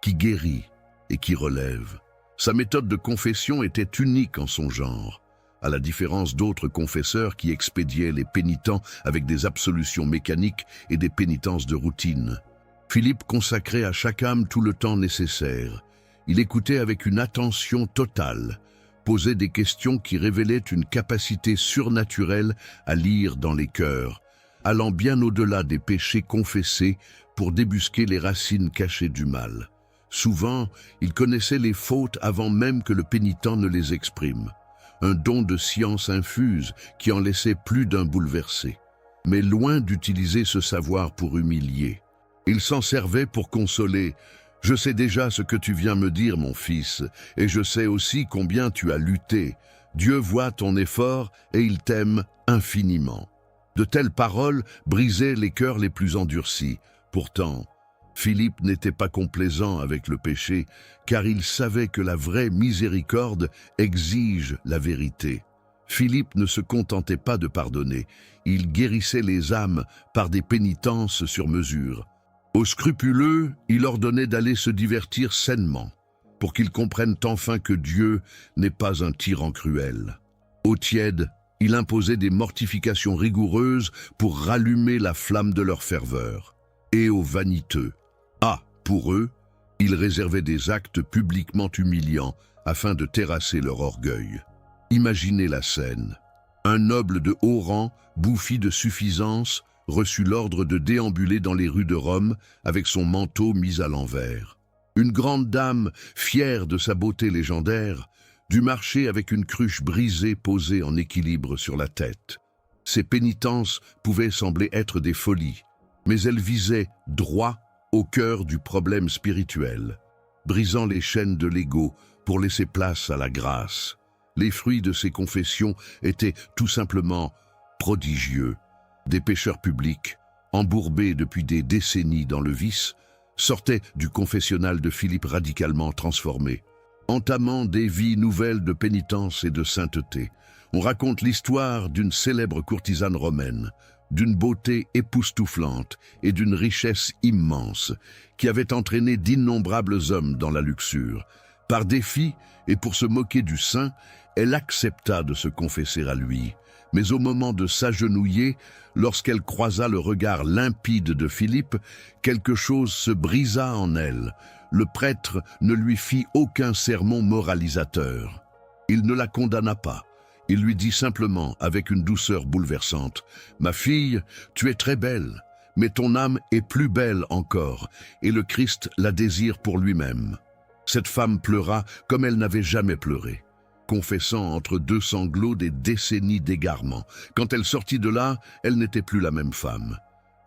qui guérit et qui relève. Sa méthode de confession était unique en son genre, à la différence d'autres confesseurs qui expédiaient les pénitents avec des absolutions mécaniques et des pénitences de routine. Philippe consacrait à chaque âme tout le temps nécessaire. Il écoutait avec une attention totale, posait des questions qui révélaient une capacité surnaturelle à lire dans les cœurs, allant bien au-delà des péchés confessés pour débusquer les racines cachées du mal. Souvent, il connaissait les fautes avant même que le pénitent ne les exprime. Un don de science infuse qui en laissait plus d'un bouleversé. Mais loin d'utiliser ce savoir pour humilier, il s'en servait pour consoler. « Je sais déjà ce que tu viens me dire, mon fils, et je sais aussi combien tu as lutté. Dieu voit ton effort et il t'aime infiniment. » De telles paroles brisaient les cœurs les plus endurcis. Pourtant, Philippe n'était pas complaisant avec le péché, car il savait que la vraie miséricorde exige la vérité. Philippe ne se contentait pas de pardonner, il guérissait les âmes par des pénitences sur mesure. Aux scrupuleux, il ordonnait d'aller se divertir sainement, pour qu'ils comprennent enfin que Dieu n'est pas un tyran cruel. Aux tièdes, il imposait des mortifications rigoureuses pour rallumer la flamme de leur ferveur. Et aux vaniteux, pour eux, il réservait des actes publiquement humiliants afin de terrasser leur orgueil. Imaginez la scène. Un noble de haut rang, bouffi de suffisance, reçut l'ordre de déambuler dans les rues de Rome avec son manteau mis à l'envers. Une grande dame, fière de sa beauté légendaire, dut marcher avec une cruche brisée posée en équilibre sur la tête. Ses pénitences pouvaient sembler être des folies, mais elles visaient droit au cœur du problème spirituel, brisant les chaînes de l'ego pour laisser place à la grâce. Les fruits de ces confessions étaient tout simplement prodigieux. Des pécheurs publics, embourbés depuis des décennies dans le vice, sortaient du confessionnal de Philippe radicalement transformés, entamant des vies nouvelles de pénitence et de sainteté. On raconte l'histoire d'une célèbre courtisane romaine, d'une beauté époustouflante et d'une richesse immense, qui avait entraîné d'innombrables hommes dans la luxure. Par défi et pour se moquer du saint, elle accepta de se confesser à lui. Mais au moment de s'agenouiller, lorsqu'elle croisa le regard limpide de Philippe, quelque chose se brisa en elle. Le prêtre ne lui fit aucun sermon moralisateur. Il ne la condamna pas. Il lui dit simplement, avec une douceur bouleversante, « Ma fille, tu es très belle, mais ton âme est plus belle encore, et le Christ la désire pour lui-même. » Cette femme pleura comme elle n'avait jamais pleuré, confessant entre deux sanglots des décennies d'égarement. Quand elle sortit de là, elle n'était plus la même femme.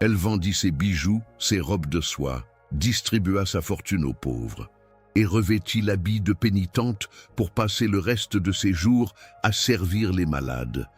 Elle vendit ses bijoux, ses robes de soie, distribua sa fortune aux pauvres et revêtit l'habit de pénitente pour passer le reste de ses jours à servir les malades.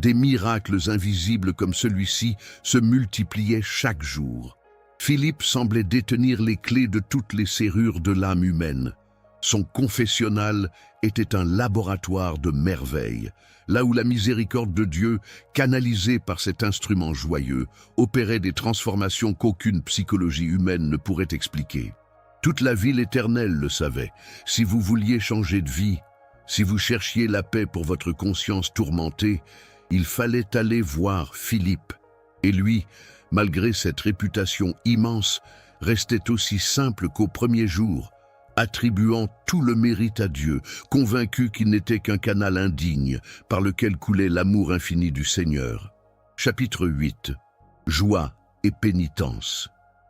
Des miracles invisibles comme celui-ci se multipliaient chaque jour. Philippe semblait détenir les clés de toutes les serrures de l'âme humaine. Son confessionnal était un laboratoire de merveilles, là où la miséricorde de Dieu, canalisée par cet instrument joyeux, opérait des transformations qu'aucune psychologie humaine ne pourrait expliquer. Toute la ville éternelle le savait. Si vous vouliez changer de vie, si vous cherchiez la paix pour votre conscience tourmentée, il fallait aller voir Philippe. Et lui, malgré cette réputation immense, restait aussi simple qu'au premier jour, attribuant tout le mérite à Dieu, convaincu qu'il n'était qu'un canal indigne par lequel coulait l'amour infini du Seigneur. Chapitre 8. Joie et pénitence.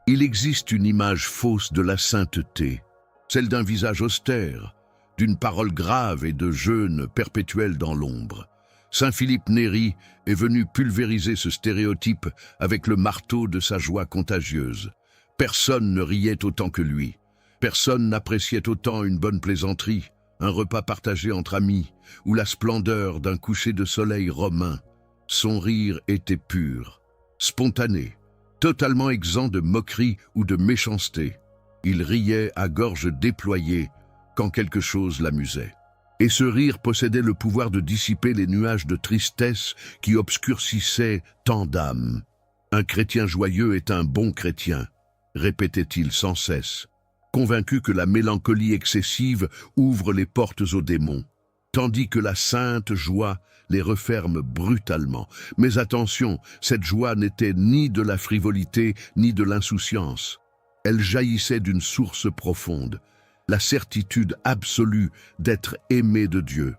Il existe une image fausse de la sainteté, celle d'un visage austère, d'une parole grave et de jeûne perpétuel dans l'ombre. Saint Philippe Néri est venu pulvériser ce stéréotype avec le marteau de sa joie contagieuse. Personne ne riait autant que lui. Personne n'appréciait autant une bonne plaisanterie, un repas partagé entre amis ou la splendeur d'un coucher de soleil romain. Son rire était pur, spontané, totalement exempt de moquerie ou de méchanceté. Il riait à gorge déployée quand quelque chose l'amusait. Et ce rire possédait le pouvoir de dissiper les nuages de tristesse qui obscurcissaient tant d'âmes. Un chrétien joyeux est un bon chrétien, répétait-il sans cesse, convaincu que la mélancolie excessive ouvre les portes aux démons, tandis que la sainte joie les referme brutalement. Mais attention, cette joie n'était ni de la frivolité ni de l'insouciance. Elle jaillissait d'une source profonde, la certitude absolue d'être aimé de Dieu.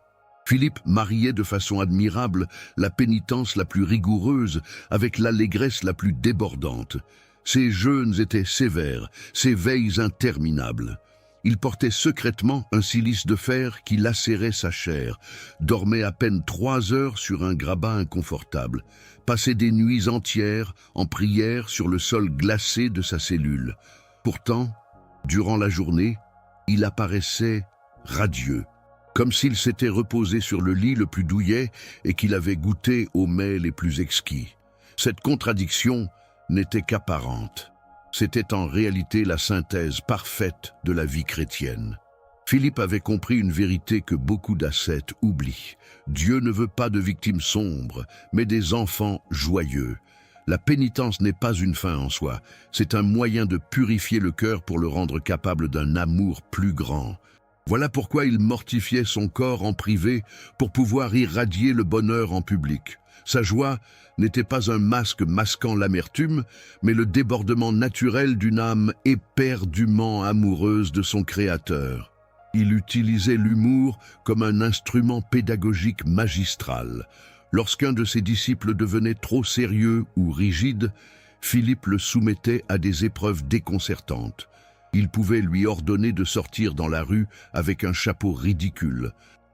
Philippe mariait de façon admirable la pénitence la plus rigoureuse avec l'allégresse la plus débordante. Ses jeûnes étaient sévères, ses veilles interminables. Il portait secrètement un cilice de fer qui lacérait sa chair, dormait à peine 3 heures sur un grabat inconfortable, passait des nuits entières en prière sur le sol glacé de sa cellule. Pourtant, durant la journée, il apparaissait radieux, comme s'il s'était reposé sur le lit le plus douillet et qu'il avait goûté aux mets les plus exquis. Cette contradiction n'était qu'apparente. C'était en réalité la synthèse parfaite de la vie chrétienne. Philippe avait compris une vérité que beaucoup d'ascètes oublient. Dieu ne veut pas de victimes sombres, mais des enfants joyeux. La pénitence n'est pas une fin en soi, c'est un moyen de purifier le cœur pour le rendre capable d'un amour plus grand. Voilà pourquoi il mortifiait son corps en privé pour pouvoir irradier le bonheur en public. Sa joie n'était pas un masque masquant l'amertume, mais le débordement naturel d'une âme éperdument amoureuse de son Créateur. Il utilisait l'humour comme un instrument pédagogique magistral. Lorsqu'un de ses disciples devenait trop sérieux ou rigide, Philippe le soumettait à des épreuves déconcertantes. Il pouvait lui ordonner de sortir dans la rue avec un chapeau ridicule,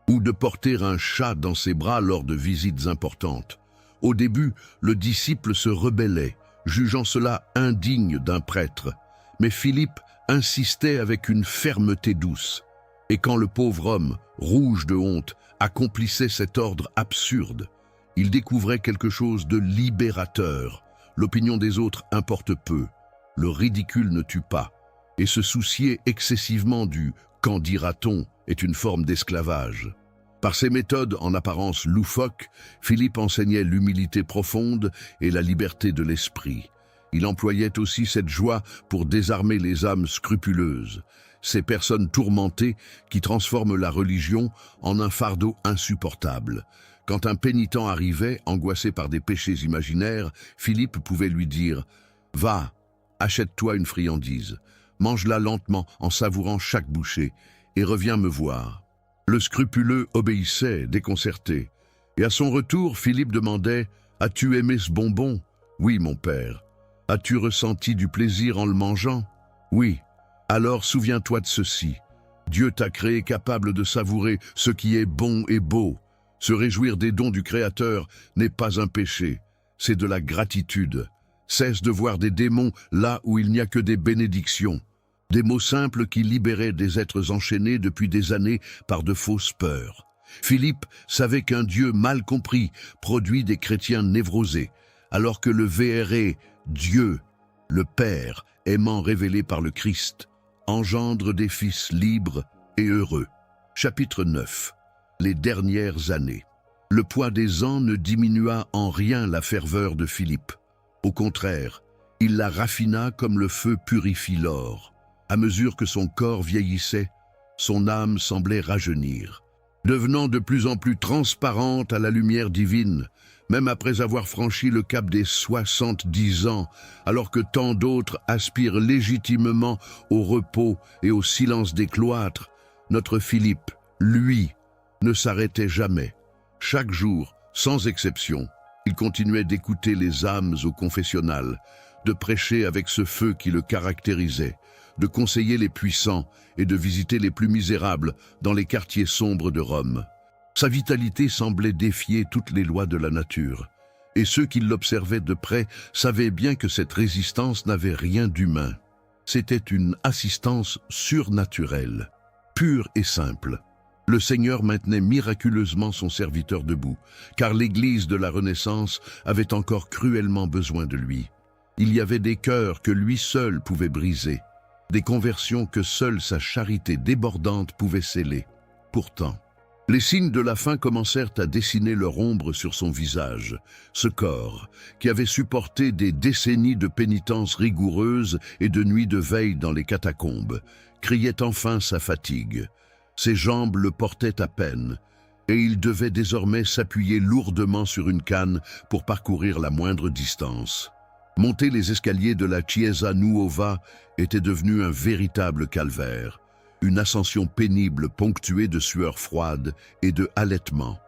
ou de porter un chat dans ses bras lors de visites importantes. Au début, le disciple se rebellait, jugeant cela indigne d'un prêtre. Mais Philippe insistait avec une fermeté douce. Et quand le pauvre homme, rouge de honte, accomplissait cet ordre absurde, il découvrait quelque chose de libérateur. L'opinion des autres importe peu. Le ridicule ne tue pas. Et se soucier excessivement du « qu'en dira-t-on » est une forme d'esclavage. Par ses méthodes en apparence loufoques, Philippe enseignait l'humilité profonde et la liberté de l'esprit. Il employait aussi cette joie pour désarmer les âmes scrupuleuses, ces personnes tourmentées qui transforment la religion en un fardeau insupportable. Quand un pénitent arrivait, angoissé par des péchés imaginaires, Philippe pouvait lui dire « Va, achète-toi une friandise, mange-la lentement en savourant chaque bouchée, et reviens me voir. » Le scrupuleux obéissait, déconcerté. Et à son retour, Philippe demandait « As-tu aimé ce bonbon ?»« Oui, mon père. »« As-tu ressenti du plaisir en le mangeant ?»« Oui. »« Alors souviens-toi de ceci. Dieu t'a créé capable de savourer ce qui est bon et beau. Se réjouir des dons du Créateur n'est pas un péché, c'est de la gratitude. Cesse de voir des démons là où il n'y a que des bénédictions. » Des mots simples qui libéraient des êtres enchaînés depuis des années par de fausses peurs. Philippe savait qu'un Dieu mal compris produit des chrétiens névrosés, alors que le vrai Dieu, le Père, aimant révélé par le Christ, engendre des fils libres et heureux. Chapitre 9. Les dernières années. Le poids des ans ne diminua en rien la ferveur de Philippe. Au contraire, il la raffina comme le feu purifie l'or. À mesure que son corps vieillissait, son âme semblait rajeunir, devenant de plus en plus transparente à la lumière divine, même après avoir franchi le cap des 70 ans, alors que tant d'autres aspirent légitimement au repos et au silence des cloîtres. Notre Philippe, lui, ne s'arrêtait jamais. Chaque jour, sans exception, il continuait d'écouter les âmes au confessionnal, de prêcher avec ce feu qui le caractérisait, de conseiller les puissants et de visiter les plus misérables dans les quartiers sombres de Rome. Sa vitalité semblait défier toutes les lois de la nature, et ceux qui l'observaient de près savaient bien que cette résistance n'avait rien d'humain. C'était une assistance surnaturelle, pure et simple. Le Seigneur maintenait miraculeusement son serviteur debout, car l'Église de la Renaissance avait encore cruellement besoin de lui. Il y avait des cœurs que lui seul pouvait briser, des conversions que seule sa charité débordante pouvait sceller. Pourtant, les signes de la fin commencèrent à dessiner leur ombre sur son visage. Ce corps, qui avait supporté des décennies de pénitence rigoureuse et de nuits de veille dans les catacombes, criait enfin sa fatigue. Ses jambes le portaient à peine, et il devait désormais s'appuyer lourdement sur une canne pour parcourir la moindre distance. Monter les escaliers de la Chiesa Nuova était devenu un véritable calvaire, une ascension pénible ponctuée de sueurs froides et de halètements.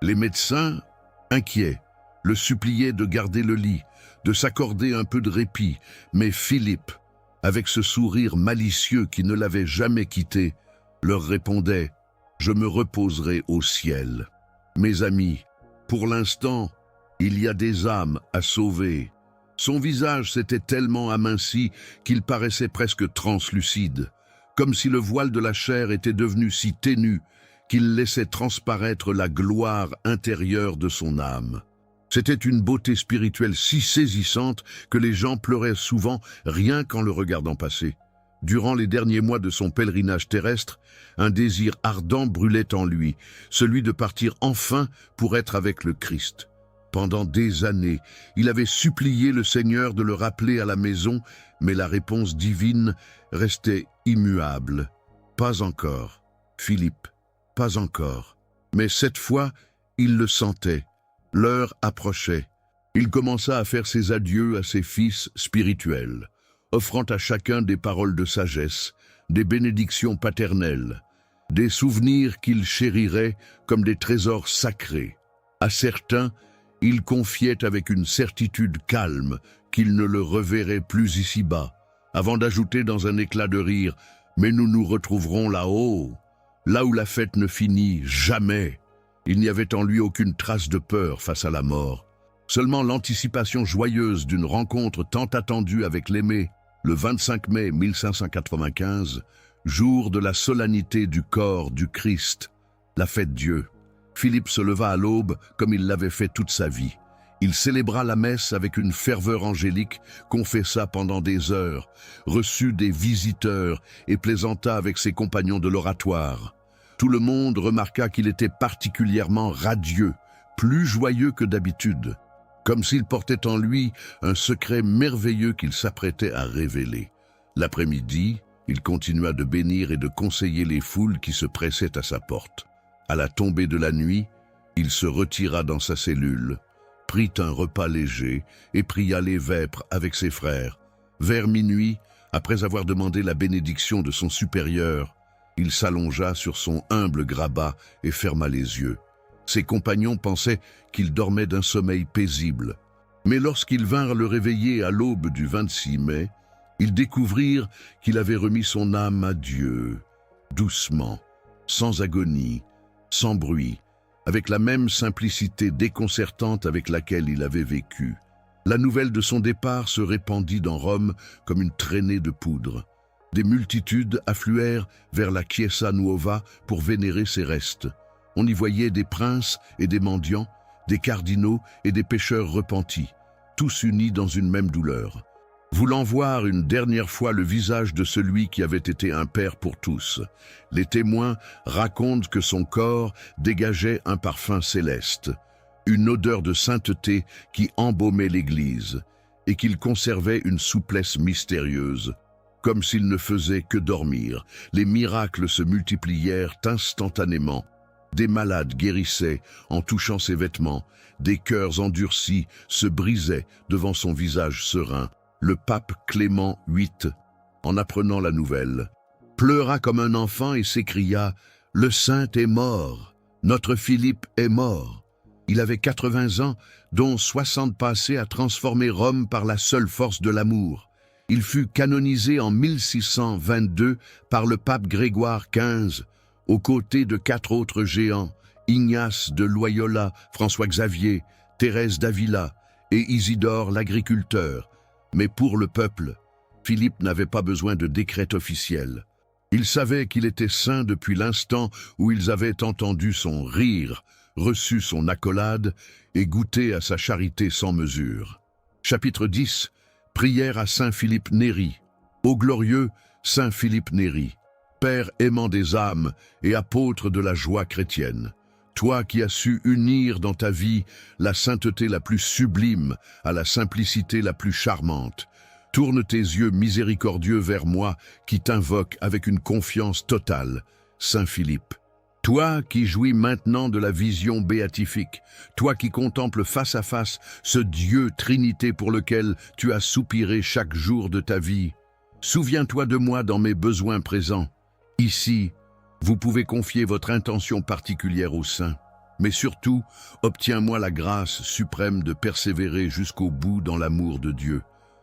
Les médecins, inquiets, le suppliaient de garder le lit, de s'accorder un peu de répit, mais Philippe, avec ce sourire malicieux qui ne l'avait jamais quitté, leur répondait « Je me reposerai au ciel. Mes amis, pour l'instant, il y a des âmes à sauver. » Son visage s'était tellement aminci qu'il paraissait presque translucide, comme si le voile de la chair était devenu si ténu qu'il laissait transparaître la gloire intérieure de son âme. C'était une beauté spirituelle si saisissante que les gens pleuraient souvent rien qu'en le regardant passer. Durant les derniers mois de son pèlerinage terrestre, un désir ardent brûlait en lui, celui de partir enfin pour être avec le Christ. Pendant des années, il avait supplié le Seigneur de le rappeler à la maison, mais la réponse divine restait immuable. Pas encore, Philippe, pas encore. Mais cette fois, il le sentait. L'heure approchait. Il commença à faire ses adieux à ses fils spirituels, offrant à chacun des paroles de sagesse, des bénédictions paternelles. des souvenirs qu'il chérirait comme des trésors sacrés. À certains, il confiait avec une certitude calme qu'il ne le reverrait plus ici-bas, avant d'ajouter dans un éclat de rire « Mais nous nous retrouverons là-haut, là où la fête ne finit jamais ». Il n'y avait en lui aucune trace de peur face à la mort, seulement l'anticipation joyeuse d'une rencontre tant attendue avec l'aimé, le 25 mai 1595, jour de la solennité du corps du Christ, la fête Dieu. Philippe se leva à l'aube comme il l'avait fait toute sa vie. Il célébra la messe avec une ferveur angélique, confessa pendant des heures, reçut des visiteurs et plaisanta avec ses compagnons de l'oratoire. Tout le monde remarqua qu'il était particulièrement radieux, plus joyeux que d'habitude, comme s'il portait en lui un secret merveilleux qu'il s'apprêtait à révéler. L'après-midi, il continua de bénir et de conseiller les foules qui se pressaient à sa porte. À la tombée de la nuit, il se retira dans sa cellule, prit un repas léger et pria les vêpres avec ses frères. Vers minuit, après avoir demandé la bénédiction de son supérieur, il s'allongea sur son humble grabat et ferma les yeux. Ses compagnons pensaient qu'il dormait d'un sommeil paisible. Mais lorsqu'ils vinrent le réveiller à l'aube du 26 mai, ils découvrirent qu'il avait remis son âme à Dieu, doucement, sans agonie, sans bruit, avec la même simplicité déconcertante avec laquelle il avait vécu. La nouvelle de son départ se répandit dans Rome comme une traînée de poudre. Des multitudes affluèrent vers la Chiesa Nuova pour vénérer ses restes. On y voyait des princes et des mendiants, des cardinaux et des pécheurs repentis, tous unis dans une même douleur. Voulant voir une dernière fois le visage de celui qui avait été un père pour tous, les témoins racontent que son corps dégageait un parfum céleste, une odeur de sainteté qui embaumait l'Église, et qu'il conservait une souplesse mystérieuse. Comme s'il ne faisait que dormir, les miracles se multiplièrent instantanément. Des malades guérissaient en touchant ses vêtements, des cœurs endurcis se brisaient devant son visage serein. Le pape Clément VIII, en apprenant la nouvelle, pleura comme un enfant et s'écria « Le saint est mort, notre Philippe est mort ». Il avait 80 ans, dont 60 passés à transformer Rome par la seule force de l'amour. Il fut canonisé en 1622 par le pape Grégoire XV, aux côtés de 4 autres géants, Ignace de Loyola, François-Xavier, Thérèse d'Avila et Isidore l'agriculteur. Mais pour le peuple, Philippe n'avait pas besoin de décret officiel. Il savait qu'il était saint depuis l'instant où ils avaient entendu son rire, reçu son accolade et goûté à sa charité sans mesure. Chapitre 10. Prière à Saint Philippe Néri. Ô glorieux Saint Philippe Néri, Père aimant des âmes et apôtre de la joie chrétienne, toi qui as su unir dans ta vie la sainteté la plus sublime à la simplicité la plus charmante, tourne tes yeux miséricordieux vers moi qui t'invoque avec une confiance totale, Saint Philippe. Toi qui jouis maintenant de la vision béatifique, toi qui contemples face à face ce Dieu Trinité pour lequel tu as soupiré chaque jour de ta vie, souviens-toi de moi dans mes besoins présents. Ici, vous pouvez confier votre intention particulière au Saint, mais surtout, obtiens-moi la grâce suprême de persévérer jusqu'au bout dans l'amour de Dieu.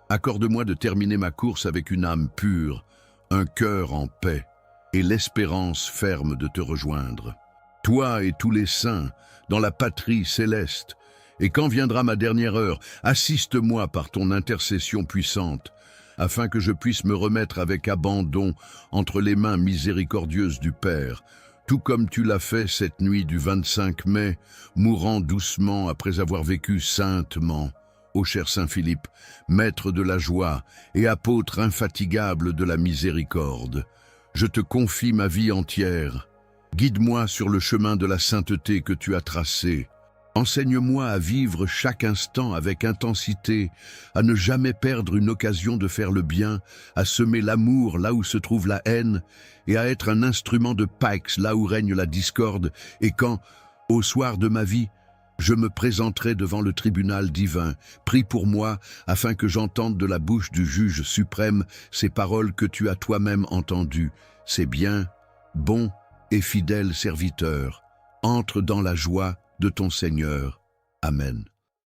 Accorde-moi de terminer ma course avec une âme pure, un cœur en paix, et l'espérance ferme de te rejoindre. Toi et tous les saints, dans la patrie céleste, et quand viendra ma dernière heure, assiste-moi par ton intercession puissante, afin que je puisse me remettre avec abandon entre les mains miséricordieuses du Père, tout comme tu l'as fait cette nuit du 25 mai, mourant doucement après avoir vécu saintement. Ô cher Saint Philippe, maître de la joie et apôtre infatigable de la miséricorde, je te confie ma vie entière. Guide-moi sur le chemin de la sainteté que tu as tracé. Enseigne-moi à vivre chaque instant avec intensité, à ne jamais perdre une occasion de faire le bien, à semer l'amour là où se trouve la haine, et à être un instrument de pax là où règne la discorde, et quand, au soir de ma vie, je me présenterai devant le tribunal divin, prie pour moi, afin que j'entende de la bouche du juge suprême ces paroles que tu as toi-même entendues. C'est bien, bon et fidèle serviteur, entre dans la joie de ton Seigneur. Amen.